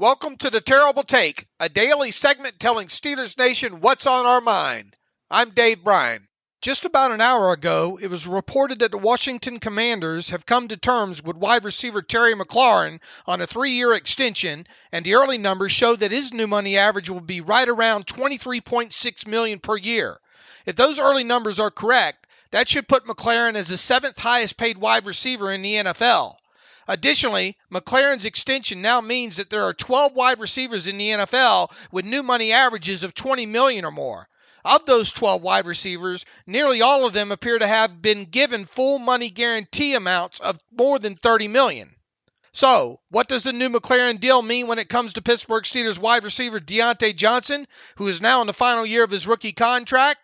Welcome to the Terrible Take, a daily segment telling Steelers Nation what's on our mind. I'm Dave Bryan. Just about an hour ago, it was reported that the Washington Commanders have come to terms with wide receiver Terry McLaurin on a 3-year extension, and the early numbers show that his new money average will be right around $23.6 million per year. If those early numbers are correct, that should put McLaurin as the 7th highest paid wide receiver in the NFL. Additionally, McLaurin's extension now means that there are 12 wide receivers in the NFL with new money averages of $20 million or more. Of those 12 wide receivers, nearly all of them appear to have been given full money guarantee amounts of more than $30 million. So, what does the new McLaurin deal mean when it comes to Pittsburgh Steelers wide receiver Diontae Johnson, who is now in the final year of his rookie contract?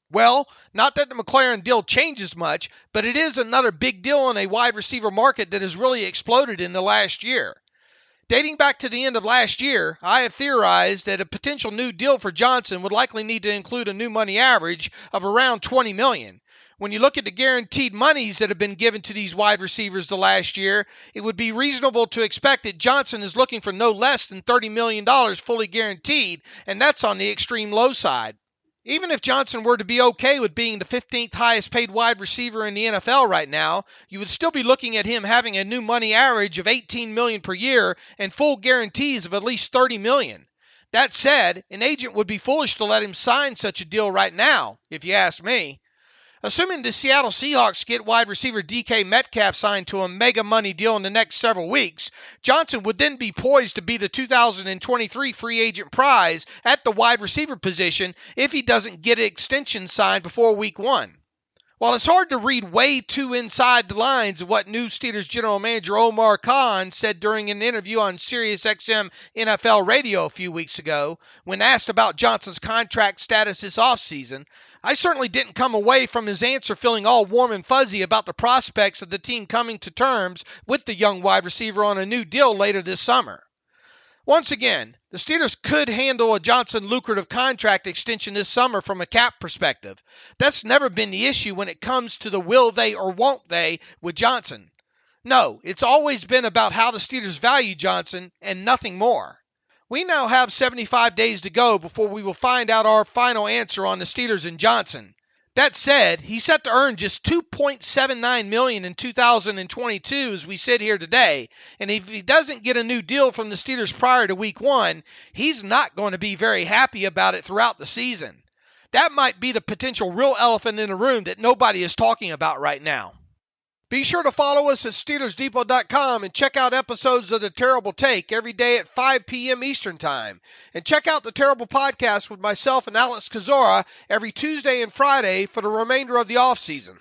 Well, not that the McLaurin deal changes much, but it is another big deal in a wide receiver market that has really exploded in the last year. Dating back to the end of last year, I have theorized that a potential new deal for Johnson would likely need to include a new money average of around $20 million. When you look at the guaranteed monies that have been given to these wide receivers the last year, it would be reasonable to expect that Johnson is looking for no less than $30 million fully guaranteed, and that's on the extreme low side. Even if Johnson were to be okay with being the 15th highest paid wide receiver in the NFL right now, you would still be looking at him having a new money average of $18 million per year and full guarantees of at least $30 million. That said, an agent would be foolish to let him sign such a deal right now, if you ask me. Assuming the Seattle Seahawks get wide receiver DK Metcalf signed to a mega money deal in the next several weeks, Johnson would then be poised to be the 2023 free agent prize at the wide receiver position if he doesn't get an extension signed before week 1. While it's hard to read way too inside the lines of what new Steelers general manager Omar Khan said during an interview on SiriusXM NFL radio a few weeks ago, when asked about Johnson's contract status this offseason, I certainly didn't come away from his answer feeling all warm and fuzzy about the prospects of the team coming to terms with the young wide receiver on a new deal later this summer. Once again, the Steelers could handle a Johnson lucrative contract extension this summer from a cap perspective. That's never been the issue when it comes to the will they or won't they with Johnson. No, it's always been about how the Steelers value Johnson and nothing more. We now have 75 days to go before we will find out our final answer on the Steelers and Johnson. That said, he's set to earn just $2.79 million in 2022 as we sit here today, and if he doesn't get a new deal from the Steelers prior to week 1, he's not going to be very happy about it throughout the season. That might be the potential real elephant in the room that nobody is talking about right now. Be sure to follow us at SteelersDepot.com and check out episodes of The Terrible Take every day at 5 p.m. Eastern Time. And check out The Terrible Podcast with myself and Alex Kozora every Tuesday and Friday for the remainder of the offseason.